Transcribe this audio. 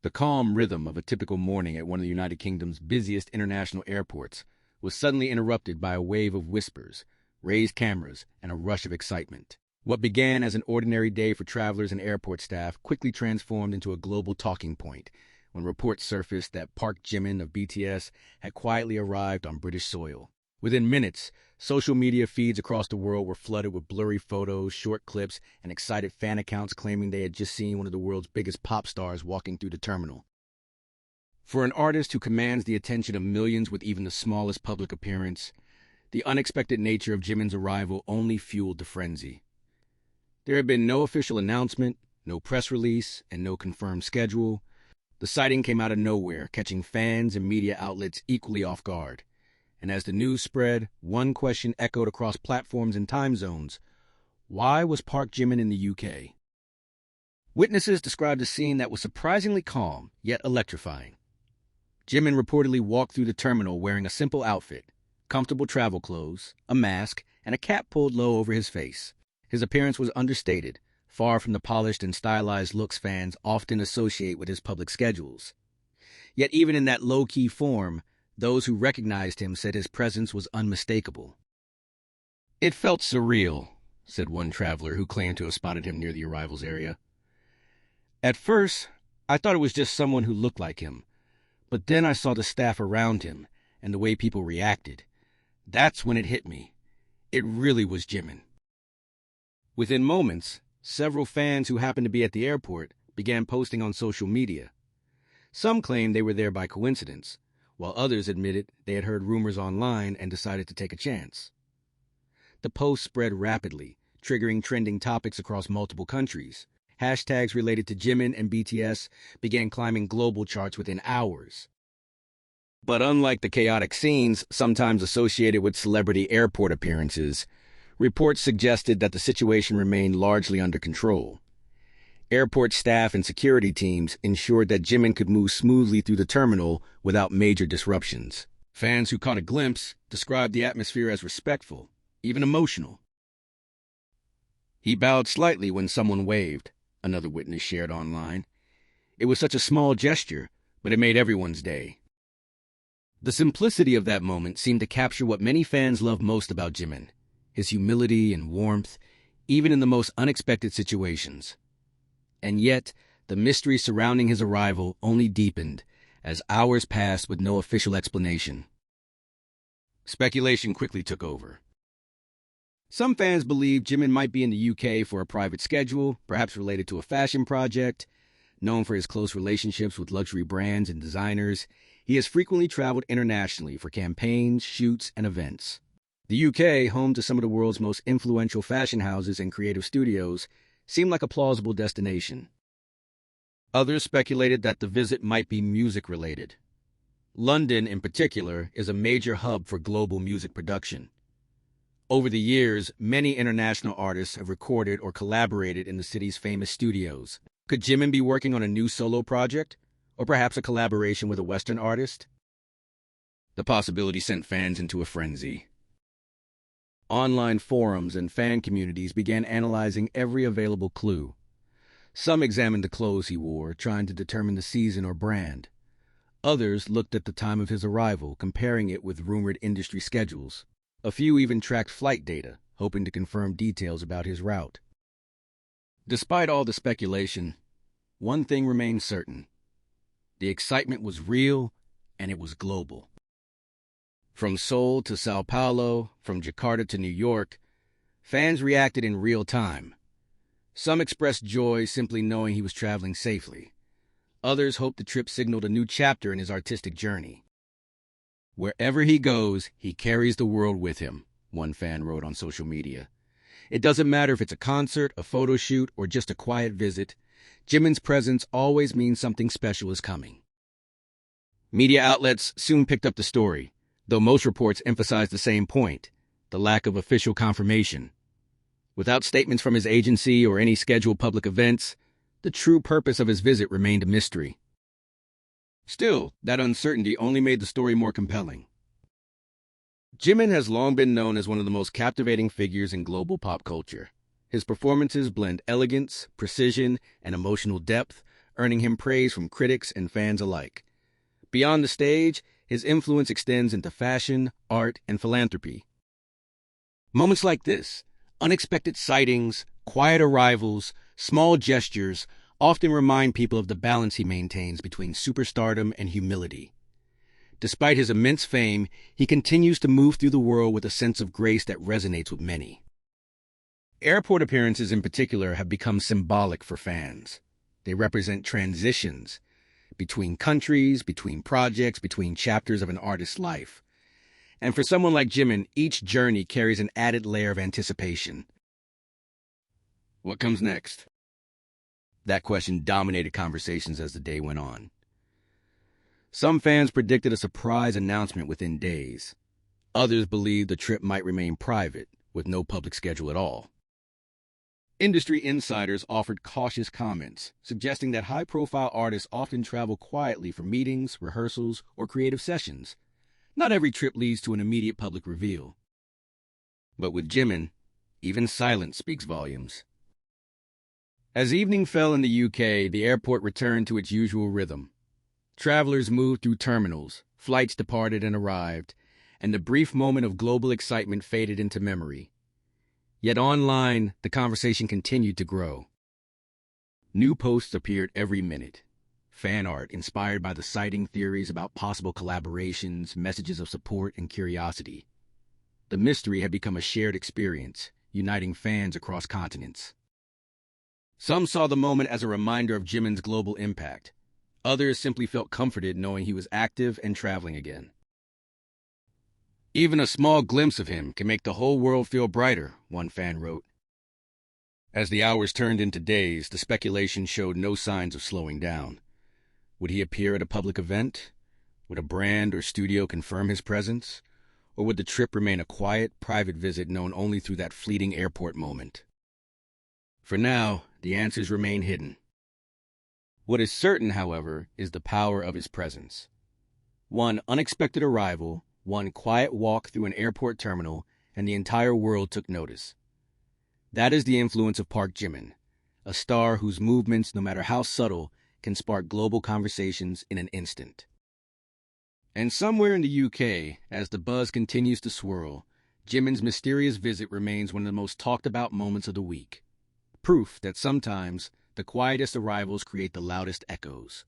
The calm rhythm of a typical morning at one of the United Kingdom's busiest international airports was suddenly interrupted by a wave of whispers, raised cameras, and a rush of excitement. What began as an ordinary day for travelers and airport staff quickly transformed into a global talking point when reports surfaced that Park Jimin of BTS had quietly arrived on British soil. Within minutes, social media feeds across the world were flooded with blurry photos, short clips, and excited fan accounts claiming they had just seen one of the world's biggest pop stars walking through the terminal. For an artist who commands the attention of millions with even the smallest public appearance, the unexpected nature of Jimin's arrival only fueled the frenzy. There had been no official announcement, no press release, and no confirmed schedule. The sighting came out of nowhere, catching fans and media outlets equally off guard. And as the news spread, one question echoed across platforms and time zones. Why was Park Jimin in the UK? Witnesses described a scene that was surprisingly calm, yet electrifying. Jimin reportedly walked through the terminal wearing a simple outfit, comfortable travel clothes, a mask, and a cap pulled low over his face. His appearance was understated, far from the polished and stylized looks fans often associate with his public schedules. Yet even in that low-key form, those who recognized him said his presence was unmistakable. "It felt surreal," said one traveler who claimed to have spotted him near the arrivals area. "At first, I thought it was just someone who looked like him, but then I saw the staff around him and the way people reacted. That's when it hit me. It really was Jimin." Within moments, several fans who happened to be at the airport began posting on social media. Some claimed they were there by coincidence, while others admitted they had heard rumors online and decided to take a chance. The posts spread rapidly, triggering trending topics across multiple countries. Hashtags related to Jimin and BTS began climbing global charts within hours. But unlike the chaotic scenes sometimes associated with celebrity airport appearances, reports suggested that the situation remained largely under control. Airport staff and security teams ensured that Jimin could move smoothly through the terminal without major disruptions. Fans who caught a glimpse described the atmosphere as respectful, even emotional. "He bowed slightly when someone waved," another witness shared online. "It was such a small gesture, but it made everyone's day." The simplicity of that moment seemed to capture what many fans love most about Jimin, his humility and warmth, even in the most unexpected situations. And yet, the mystery surrounding his arrival only deepened as hours passed with no official explanation. Speculation quickly took over. Some fans believed Jimin might be in the UK for a private schedule, perhaps related to a fashion project. Known for his close relationships with luxury brands and designers, he has frequently traveled internationally for campaigns, shoots, and events. The UK, home to some of the world's most influential fashion houses and creative studios, seemed like a plausible destination. Others speculated that the visit might be music-related. London, in particular, is a major hub for global music production. Over the years, many international artists have recorded or collaborated in the city's famous studios. Could Jimin be working on a new solo project, or perhaps a collaboration with a Western artist? The possibility sent fans into a frenzy. Online forums and fan communities began analyzing every available clue. Some examined the clothes he wore, trying to determine the season or brand. Others looked at the time of his arrival, comparing it with rumored industry schedules. A few even tracked flight data, hoping to confirm details about his route. Despite all the speculation, one thing remained certain. The excitement was real, and it was global. From Seoul to Sao Paulo, from Jakarta to New York, fans reacted in real time. Some expressed joy simply knowing he was traveling safely. Others hoped the trip signaled a new chapter in his artistic journey. "Wherever he goes, he carries the world with him," one fan wrote on social media. "It doesn't matter if it's a concert, a photo shoot, or just a quiet visit. Jimin's presence always means something special is coming." Media outlets soon picked up the story, though most reports emphasized the same point: the lack of official confirmation. Without statements from his agency or any scheduled public events, the true purpose of his visit remained a mystery. Still, that uncertainty only made the story more compelling. Jimin has long been known as one of the most captivating figures in global pop culture. His performances blend elegance, precision, and emotional depth, earning him praise from critics and fans alike. Beyond the stage, his influence extends into fashion, art, and philanthropy. Moments like this, unexpected sightings, quiet arrivals, small gestures, often remind people of the balance he maintains between superstardom and humility. Despite his immense fame, he continues to move through the world with a sense of grace that resonates with many. Airport appearances in particular have become symbolic for fans. They represent transitions between countries, between projects, between chapters of an artist's life. And for someone like Jimin, each journey carries an added layer of anticipation. What comes next? That question dominated conversations as the day went on. Some fans predicted a surprise announcement within days. Others believed the trip might remain private, with no public schedule at all. Industry insiders offered cautious comments, suggesting that high-profile artists often travel quietly for meetings, rehearsals, or creative sessions. Not every trip leads to an immediate public reveal. But with Jimin, even silence speaks volumes. As evening fell in the UK, the airport returned to its usual rhythm. Travelers moved through terminals, flights departed and arrived, and the brief moment of global excitement faded into memory. Yet online, the conversation continued to grow. New posts appeared every minute. Fan art inspired by the sighting, theories about possible collaborations, messages of support and curiosity. The mystery had become a shared experience, uniting fans across continents. Some saw the moment as a reminder of Jimin's global impact. Others simply felt comforted knowing he was active and traveling again. Even a small glimpse of him can make the whole world feel brighter, one fan wrote. As the hours turned into days, the speculation showed no signs of slowing down. Would he appear at a public event? Would a brand or studio confirm his presence? Or would the trip remain a quiet, private visit known only through that fleeting airport moment? For now, the answers remain hidden. What is certain, however, is the power of his presence. One unexpected arrival, one quiet walk through an airport terminal, and the entire world took notice. That is the influence of Park Jimin, a star whose movements, no matter how subtle, can spark global conversations in an instant. And somewhere in the UK, as the buzz continues to swirl, Jimin's mysterious visit remains one of the most talked about moments of the week. Proof that sometimes the quietest arrivals create the loudest echoes.